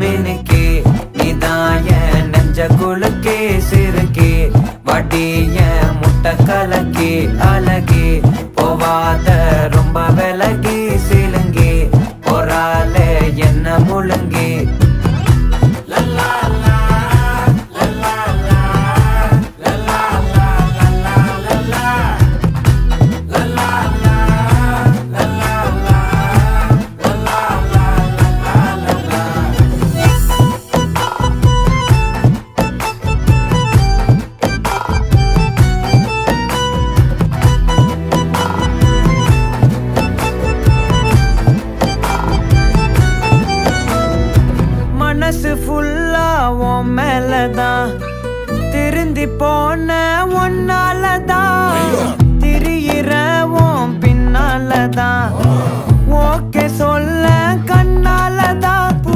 மினுக்கே நீதாய நெஞ்ச குலுக்கே சிறுக்கே வடிய முட்டை கலக்கே அழகே போவாத ரொம்ப விலகி சிலுங்கி பொறால என்ன முழுங்கி மனசு ஃபுல்லா உன் மேலதான் திருந்தி போன ஒன்னாலதான் திரியிற உன் பின்னாலதான் ஓகே சொல்ல கண்ணாலதான்